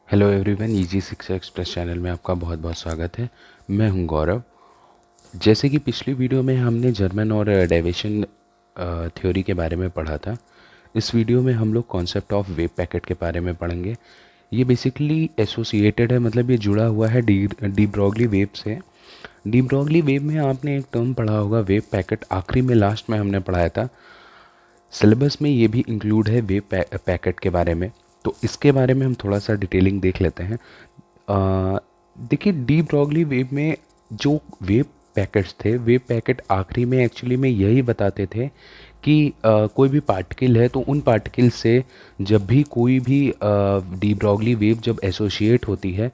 Hello everyone, easy शिक्षा express channel में आपका बहुत बहुत स्वागत है। मैं हूं गौरव। जैसे कि पिछली वीडियो में हमने जर्मन और डेविएशन थ्योरी के बारे में पढ़ा था, इस वीडियो में हम लोग कॉन्सेप्ट ऑफ वेव पैकेट के बारे में पढ़ेंगे। ये बेसिकली एसोसिएटेड है, मतलब ये जुड़ा हुआ है डी ब्रॉगली वेव से। डी ब्रॉगली वेव में आपने एक टर्म पढ़ा होगा, वेव पैकेट। आखिरी में लास्ट में हमने पढ़ाया था। सिलेबस में ये भी इंक्लूड है वेव पैकेट के बारे में। तो इसके बारे में हम थोड़ा सा डिटेलिंग देख लेते हैं। देखिए, डी ब्रॉगली वेव में जो वेव पैकेट्स थे, वेव पैकेट आखिरी में एक्चुअली में यही बताते थे कि कोई भी पार्टिकल है तो उन पार्टिकल से जब भी कोई भी डी ब्रॉगली वेव जब एसोसिएट होती है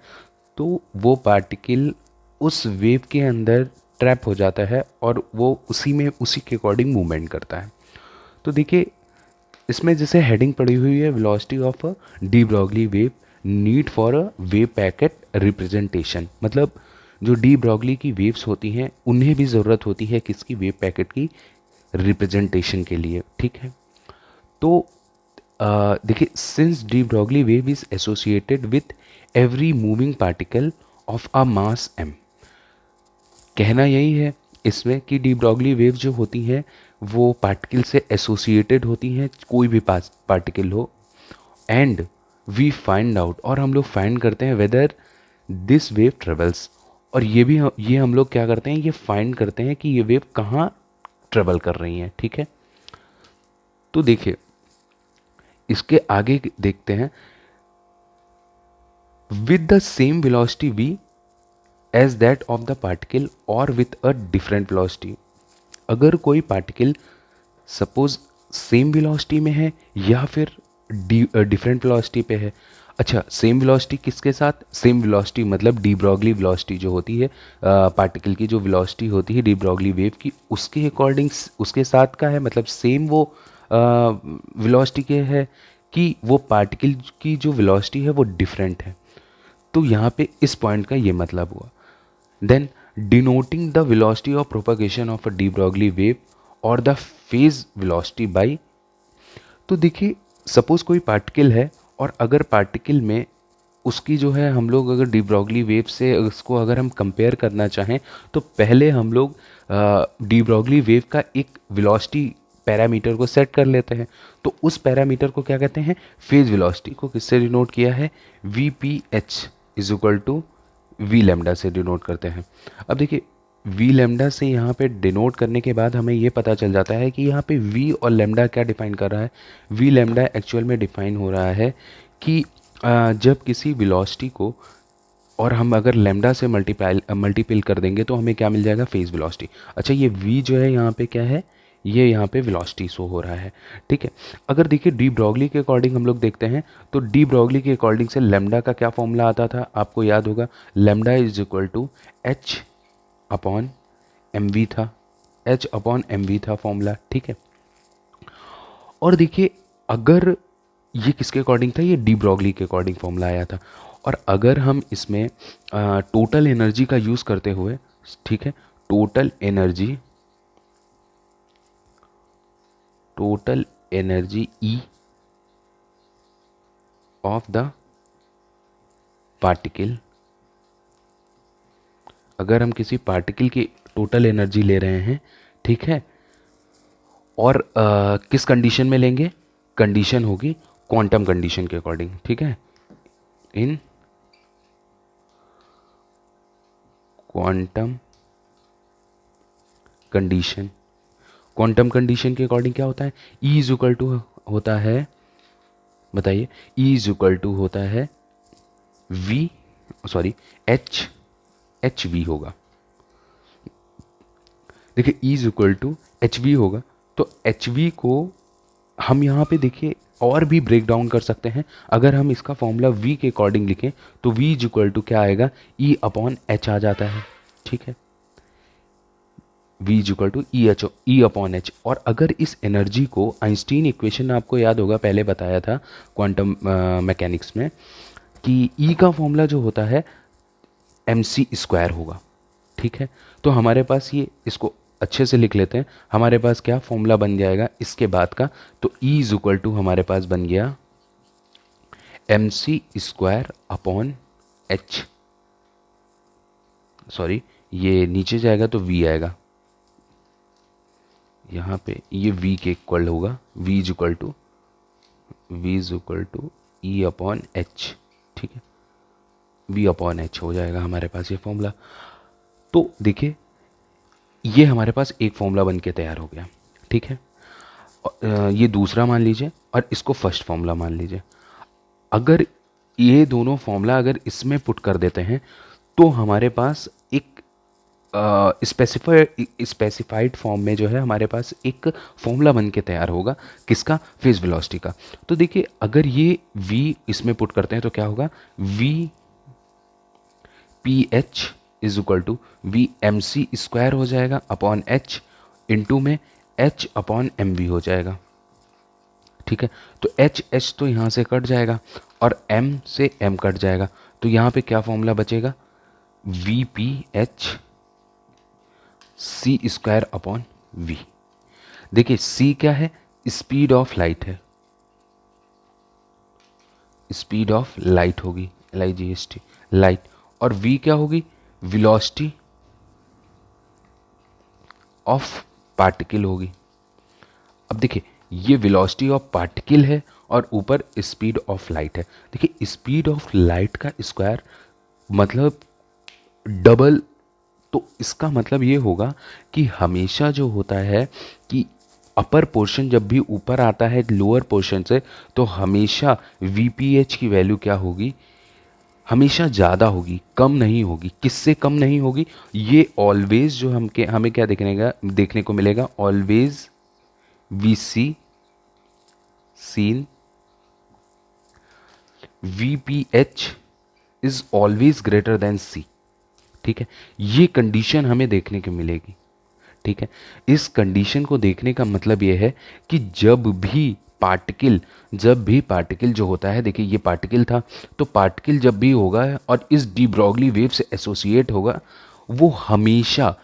तो वो पार्टिकल उस वेव के अंदर ट्रैप हो जाता है और वो उसी के अकॉर्डिंग मूवमेंट करता है। तो देखिए, इसमें जैसे हेडिंग पड़ी हुई है, velocity of a de Broglie wave need for a wave packet representation. मतलब जो डी ब्रॉगली की वेव्स होती हैं उन्हें भी ज़रूरत होती है किसकी, वेव पैकेट की रिप्रेजेंटेशन के लिए। ठीक है। तो देखिए, since de Broglie wave is associated with every moving particle of a mass M, कहना यही है इसमें कि डी ब्रॉगली वेव जो होती है वो पार्टिकल से एसोसिएटेड होती हैं, कोई भी पार्टिकल हो। एंड वी फाइंड आउट, और हम लोग फाइंड करते हैं वेदर दिस वेव ट्रेवल्स। और ये हम लोग क्या करते हैं, ये फाइंड करते हैं कि ये वेव कहाँ ट्रेवल कर रही हैं। ठीक है। तो देखिए, इसके आगे देखते हैं। With the same velocity V as that of the particle और विथ अ डिफरेंट वेलोसिटी। अगर कोई पार्टिकल सपोज सेम वेलोसिटी में है या फिर डिफरेंट वेलोसिटी पे है। अच्छा, सेम वेलोसिटी किसके साथ, सेम वेलोसिटी मतलब डी ब्रॉगली वेलोसिटी जो होती है, पार्टिकल की जो वेलोसिटी होती है डी ब्रॉगली वेव की, उसके अकॉर्डिंग उसके साथ का है। मतलब सेम वो वेलोसिटी के है कि वो पार्टिकल की जो वेलोसिटी है वो डिफरेंट है। तो यहाँ पे इस पॉइंट का ये मतलब हुआ। Then denoting the velocity of propagation of a de Broglie wave और द फेज वेलोसिटी बाई। तो देखिए, सपोज कोई पार्टिकल है और अगर पार्टिकल में उसकी जो है, हम लोग अगर डी ब्रॉगली वेव से उसको अगर हम कंपेयर करना चाहें तो पहले हम लोग डी ब्रॉगली वेव का एक वेलोसिटी पैरामीटर को सेट कर लेते हैं। तो उस पैरामीटर को क्या कहते हैं, फेज वेलोसिटी को किससे डिनोट किया है, V P H is equal to V lambda से डिनोट करते हैं। अब देखिए, वी लेमडा से यहाँ पे डिनोट करने के बाद हमें ये पता चल जाता है कि यहाँ पे वी और लेमडा क्या डिफाइन कर रहा है। वी लेमडा एक्चुअल में डिफाइन हो रहा है कि जब किसी वेलोसिटी को और हम अगर लेमडा से मल्टीपल कर देंगे तो हमें क्या मिल जाएगा, फेज वेलोसिटी। अच्छा, ये वी जो है यहाँ पे क्या है, ये यहाँ पे वेलोसिटी शो हो रहा है। ठीक है। अगर देखिए डी ब्रॉगली के अकॉर्डिंग हम लोग देखते हैं तो डी ब्रॉगली के अकॉर्डिंग से लेमडा का क्या फॉर्मूला आता था, आपको याद होगा, lambda is equal to H upon M V था। एच अपॉन एम वी था फॉर्मूला। ठीक है। और देखिए, अगर ये किसके अकॉर्डिंग था, ये डी ब्रॉगली के अकॉर्डिंग फॉर्मूला आया था। और अगर हम इसमें टोटल एनर्जी का यूज़ करते हुए, ठीक है, total energy, total energy E of the particle, अगर हम किसी पार्टिकल की टोटल एनर्जी ले रहे हैं, ठीक है, और किस कंडीशन में लेंगे, कंडीशन होगी क्वांटम कंडीशन के अकॉर्डिंग। ठीक है, इन क्वांटम कंडीशन। क्वांटम कंडीशन के अकॉर्डिंग क्या होता है, ई इज इक्वल टू होता है, बताइए, ई इज इक्वल टू होता है V, sorry, H, H V होगा। देखिए, E is equal to H V होगा। तो एच वी को हम यहाँ पे देखिए और भी ब्रेक डाउन कर सकते हैं। अगर हम इसका फॉर्मूला v के अकॉर्डिंग लिखें तो v इज इक्वल टू क्या आएगा, e अपॉन एच आ जाता है। ठीक है, v is equal to E upon H. और अगर इस एनर्जी को, आइंस्टीन इक्वेशन आपको याद होगा, पहले बताया था क्वांटम मैकेनिक्स में, कि e का फॉर्मूला जो होता है एम सी स्क्वायर होगा। ठीक है। तो हमारे पास ये, इसको अच्छे से लिख लेते हैं, हमारे पास क्या फॉर्मूला बन जाएगा इसके बाद का, तो E इज इक्वल टू हमारे पास बन गया MC square upon H, sorry ये नीचे जाएगा तो V आएगा, यहाँ पे ये V के इक्वल होगा, V is equal to E upon H, ठीक है, V अपॉन H हो जाएगा हमारे पास ये फॉर्मूला। तो देखिए ये हमारे पास एक फॉर्मूला बन के तैयार हो गया, ठीक है। ये दूसरा मान लीजिए और इसको फर्स्ट फॉर्मूला मान लीजिए। अगर ये दोनों फॉर्मूला अगर इसमें पुट कर देते हैं तो हमारे पास एक स्पेसिफाइड फॉर्म में जो है हमारे पास एक फॉर्मूला बन के तैयार होगा, किसका, फेज वेलोसिटी का। तो देखिए अगर ये v इसमें पुट करते हैं तो क्या होगा, v P H is equal to V M C square हो जाएगा अपॉन h, इंटू में h अपॉन एम वी हो जाएगा, ठीक है। तो h तो यहाँ से कट जाएगा और m से m कट जाएगा, तो यहाँ पे क्या फॉर्मूला बचेगा, V P H C square upon V. देखिए c क्या है, स्पीड ऑफ लाइट है, स्पीड ऑफ लाइट होगी, LIGHT लाइट, और v क्या होगी, वेलोसिटी ऑफ पार्टिकल होगी। अब देखिए ये वेलोसिटी ऑफ पार्टिकल है और ऊपर स्पीड ऑफ लाइट है। देखिए स्पीड ऑफ लाइट का स्क्वायर मतलब डबल, तो इसका मतलब ये होगा कि हमेशा जो होता है कि अपर पोर्शन जब भी ऊपर आता है लोअर पोर्शन से, तो हमेशा VPH की वैल्यू क्या होगी, हमेशा ज़्यादा होगी, कम नहीं होगी। किससे कम नहीं होगी, ये ऑलवेज जो हमें क्या देखने को मिलेगा, always V C seen VPH is always greater than C, ठीक है। ये कंडीशन हमें देखने को मिलेगी, ठीक है। इस कंडीशन को देखने का मतलब यह है कि जब भी पार्टिकल जो होता है, देखिए ये पार्टिकल था, तो पार्टिकल जब भी होगा और इस डी ब्रॉगली वेव से एसोसिएट होगा, वो हमेशा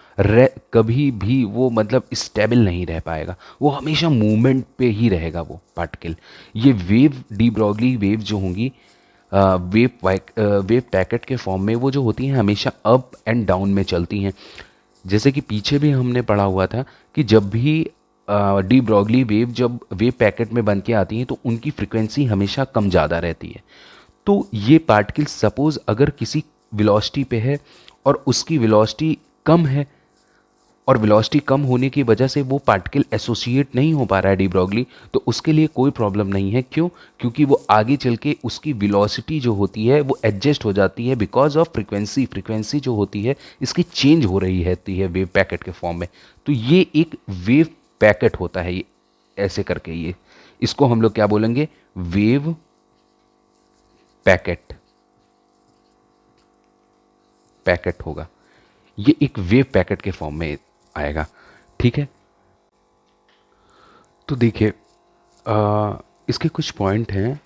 कभी भी वो मतलब स्टेबल नहीं रह पाएगा, वो हमेशा मूवमेंट पे ही रहेगा वो पार्टिकल। ये वेव डी ब्रॉगली वेव जो होंगी वेव पैकेट के फॉर्म में, वो जो होती हैं हमेशा अप एंड डाउन में चलती हैं। जैसे कि पीछे भी हमने पढ़ा हुआ था कि जब भी डी ब्रॉगली वेव जब वेव पैकेट में बन के आती हैं तो उनकी फ्रिक्वेंसी हमेशा कम ज़्यादा रहती है। तो ये पार्टिकल सपोज अगर किसी वेलोसिटी पे है और उसकी वेलोसिटी कम है, और वेलोसिटी कम होने की वजह से वो पार्टिकल एसोसिएट नहीं हो पा रहा है डी ब्रॉगली, तो उसके लिए कोई प्रॉब्लम नहीं है। क्यों, क्योंकि वो आगे चल के उसकी वेलोसिटी जो होती है वो एडजस्ट हो जाती है बिकॉज ऑफ फ्रीक्वेंसी जो होती है इसकी चेंज हो रही रहती है वेव पैकेट के फॉर्म में। तो ये एक वेव पैकेट होता है, ये ऐसे करके, ये इसको हम लोग क्या बोलेंगे, वेव पैकेट होगा। ये एक वेव पैकेट के फॉर्म में आएगा, ठीक है। तो देखिए इसके कुछ पॉइंट हैं।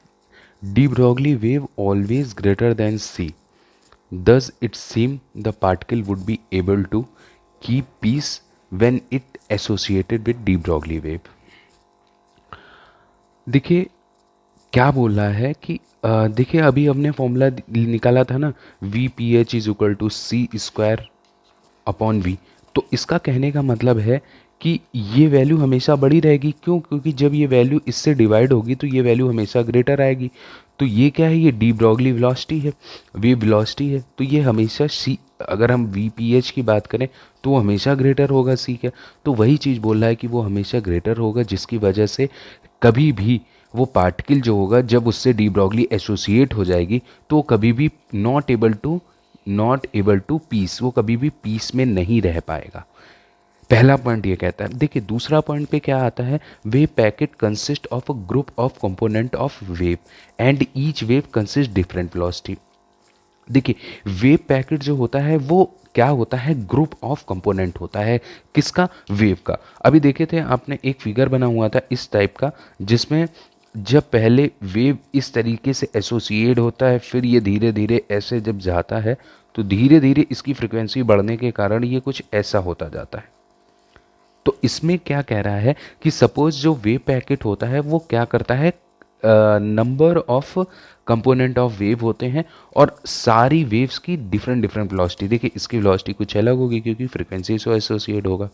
D Broglie wave always greater than C, thus it seem the particle would be able to keep peace when it associated with de Broglie wave। देखिए क्या बोल रहा है कि देखिए अभी हमने फॉर्मूला निकाला था ना, VPH is equal to C square upon V। तो इसका कहने का मतलब है कि ये वैल्यू हमेशा बड़ी रहेगी। क्यों, क्योंकि जब ये वैल्यू इससे डिवाइड होगी तो ये वैल्यू हमेशा ग्रेटर आएगी। तो ये क्या है, ये डी ब्रॉगली वेलोसिटी है, वेव वेलोसिटी है, तो ये हमेशा C, अगर हम VPH की बात करें तो वो हमेशा ग्रेटर होगा C का। तो वही चीज़ बोल रहा है कि वो हमेशा ग्रेटर होगा, जिसकी वजह से कभी भी वो पार्टिकल जो होगा जब उससे डी ब्रॉगली एसोसिएट हो जाएगी तो कभी भी नॉट एबल टू पीस, वो कभी भी पीस में नहीं रह पाएगा। पहला पॉइंट ये कहता है। देखिए दूसरा पॉइंट पे क्या आता है, wave packet consist of a group of component of wave and each wave consist different velocity. देखिए वेव पैकेट जो होता है वो क्या होता है, ग्रुप ऑफ कंपोनेंट होता है, किसका, वेव का। अभी देखे थे आपने एक फिगर बना हुआ था इस टाइप का, जिसमें जब पहले वेव इस तरीके से एसोसिएट होता है, फिर ये धीरे धीरे ऐसे जब जाता है तो धीरे धीरे इसकी फ्रिक्वेंसी बढ़ने के कारण ये कुछ ऐसा होता जाता है। तो इसमें क्या कह रहा है कि सपोज जो वेव पैकेट होता है वो क्या करता है, number of component of wave होते हैं और सारी वेव्स की डिफरेंट डिफरेंट वेलोसिटी। देखिए इसकी वेलोसिटी कुछ अलग होगी क्योंकि फ्रीक्वेंसी से एसोसिएट होगा,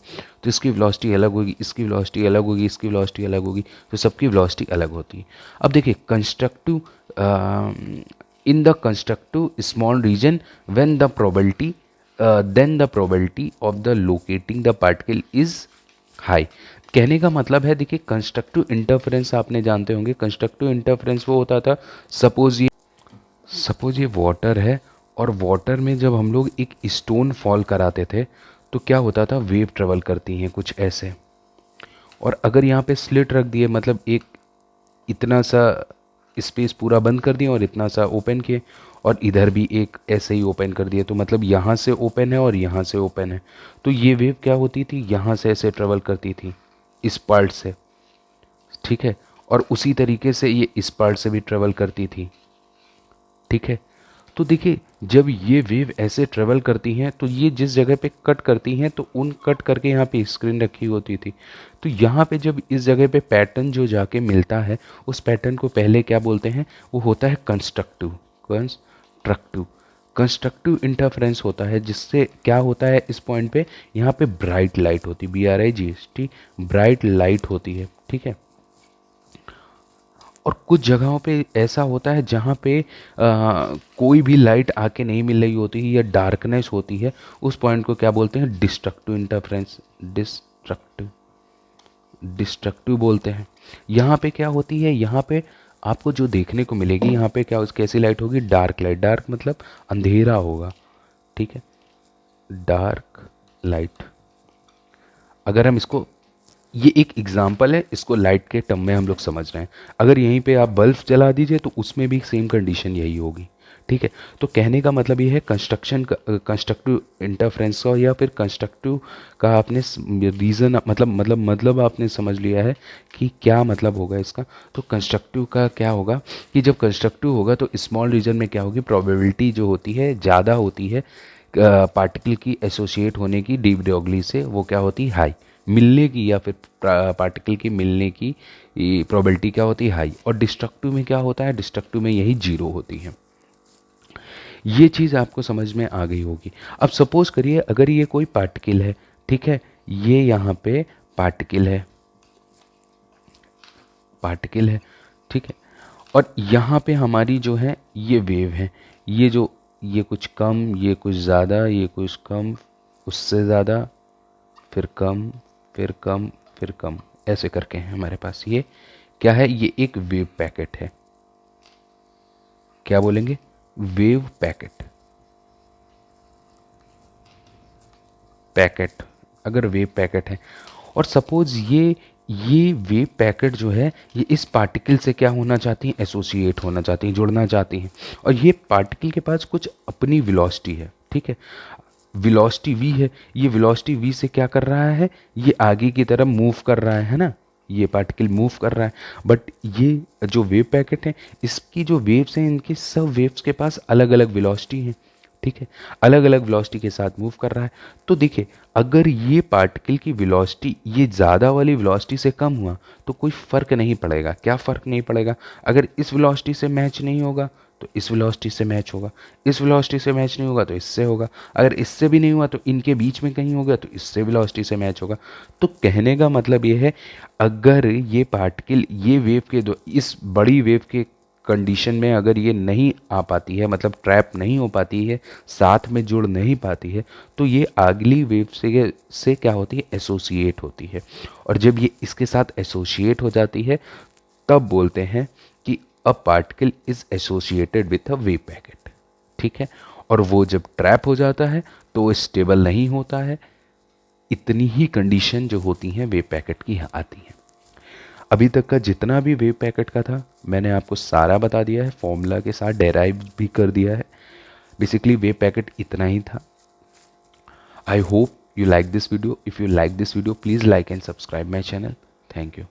तो इसकी वेलोसिटी अलग होगी, इसकी वेलोसिटी अलग होगी, इसकी वेलोसिटी अलग होगी, तो सबकी वेलोसिटी अलग होती है। अब देखिए constructive, in the constructive small region when the probability then the probability of the locating the particle is high. कहने का मतलब है, देखिए कंस्ट्रक्टिव इंटरफेरेंस आपने जानते होंगे। कंस्ट्रक्टिव इंटरफेरेंस वो होता था, सपोज ये वाटर है और वाटर में जब हम लोग एक स्टोन फॉल कराते थे तो क्या होता था, वेव ट्रेवल करती हैं कुछ ऐसे। और अगर यहाँ पे स्लिट रख दिए, मतलब एक इतना सा स्पेस पूरा बंद कर दिया और इतना सा ओपन किए, और इधर भी एक ऐसे ही ओपन कर दिए, तो मतलब यहाँ से ओपन है और यहाँ से ओपन है, तो ये वेव क्या होती थी, यहाँ से ऐसे ट्रेवल करती थी इस पार्ट से, ठीक है, और उसी तरीके से ये इस पार्ट से भी ट्रेवल करती थी, ठीक है। तो देखिए जब ये वेव ऐसे ट्रेवल करती हैं तो ये जिस जगह पे कट करती हैं तो उन कट करके यहाँ पे स्क्रीन रखी होती थी, तो यहाँ पे जब इस जगह पे पैटर्न जो जाके मिलता है उस पैटर्न को पहले क्या बोलते हैं, वो होता है कंस्ट्रक्टिव कंस्ट्रक्टिव इंटरफेरेंस होता है, जिससे क्या होता है, इस पॉइंट पे यहाँ पे ब्राइट लाइट होती है, BRIGHT, ब्राइट लाइट होती है, ठीक है। और कुछ जगहों पे ऐसा होता है जहाँ पे कोई भी लाइट आके नहीं मिल रही होती है या डार्कनेस होती है, उस पॉइंट को क्या बोलते हैं, डिस्ट्रक्टिव इंटरफेरेंस, डिस्ट्रक्टिव बोलते हैं। यहाँ पे क्या होती है, यहाँ पे आपको जो देखने को मिलेगी, यहाँ पे क्या कैसी लाइट होगी, डार्क लाइट, डार्क मतलब अंधेरा होगा, ठीक है, डार्क लाइट। अगर हम इसको, ये एक एग्जाम्पल है, इसको लाइट के टर्म में हम लोग समझ रहे हैं। अगर यहीं पे आप बल्ब जला दीजिए तो उसमें भी सेम कंडीशन यही होगी, ठीक है। तो कहने का मतलब ये है, कंस्ट्रक्टिव इंटरफेरेंस का या फिर कंस्ट्रक्टिव का आपने रीज़न मतलब आपने समझ लिया है कि क्या मतलब होगा इसका। तो कंस्ट्रक्टिव का क्या होगा कि जब कंस्ट्रक्टिव होगा तो स्मॉल रीजन में क्या होगी, प्रोबेबिलिटी जो होती है ज़्यादा होती है पार्टिकल की एसोसिएट होने की डी ब्रोगली से, वो क्या होती है, हाई, मिलने की या फिर पार्टिकल की मिलने की प्रोबेबिलिटी क्या होती है, हाई। और डिस्ट्रक्टिव में क्या होता है, डिस्ट्रक्टिव में यही जीरो होती है। ये चीज़ आपको समझ में आ गई होगी। अब सपोज करिए अगर ये कोई पार्टिकल है, ठीक है, ये यहाँ पे पार्टिकल है, ठीक है, और यहाँ पे हमारी जो है ये वेव है, ये जो, ये कुछ कम, ये कुछ ज़्यादा, ये कुछ कम, उससे ज़्यादा, फिर कम, फिर कम, फिर कम, ऐसे करके हैं हमारे पास। ये क्या है, ये एक वेव पैकेट है, क्या बोलेंगे, वेव पैकेट, अगर वेव पैकेट है, और सपोज ये वेव पैकेट जो है ये इस पार्टिकल से क्या होना चाहती हैं, एसोसिएट होना चाहती हैं, जुड़ना चाहती हैं, और ये पार्टिकल के पास कुछ अपनी वेलोसिटी है, ठीक है, वेलोसिटी v है, ये वेलोसिटी v से क्या कर रहा है, ये आगे की तरफ मूव कर रहा है ना, ये पार्टिकल मूव कर रहा है। बट ये जो वेव पैकेट है, इसकी जो वेव्स हैं, इनके सब वेव्स के पास अलग अलग वेलोसिटी है, ठीक है, अलग अलग वेलोसिटी के साथ मूव कर रहा है। तो देखिए अगर ये पार्टिकल की वेलोसिटी ये ज़्यादा वाली वेलोसिटी से कम हुआ तो कोई फ़र्क नहीं पड़ेगा, क्या फ़र्क नहीं पड़ेगा, अगर इस वेलोसिटी से मैच नहीं होगा तो इस वेलोसिटी से मैच होगा, इस वेलोसिटी से मैच नहीं होगा तो इससे होगा, अगर इससे भी नहीं हुआ तो इनके बीच में कहीं होगा तो इससे वेलोसिटी से मैच होगा। तो कहने का मतलब ये है, अगर ये पार्टिकल ये वेव के दो, इस बड़ी वेव के कंडीशन में अगर ये नहीं आ पाती है, मतलब ट्रैप नहीं हो पाती है, साथ में जुड़ नहीं पाती है, तो ये अगली वेव से क्या होती है, एसोसिएट होती है। और जब ये इसके साथ एसोसिएट हो जाती है तब बोलते हैं कि a particle is associated with a wave packet, ठीक है। और वो जब ट्रैप हो जाता है तो वो स्टेबल नहीं होता है। इतनी ही कंडीशन जो होती हैं वेव पैकेट की आती हैं। अभी तक का जितना भी वेव पैकेट का था मैंने आपको सारा बता दिया है, फॉर्मूला के साथ डेराइव भी कर दिया है। बेसिकली वेव पैकेट इतना ही था। I hope you like this video. If you like this video, please like and subscribe my channel. Thank you.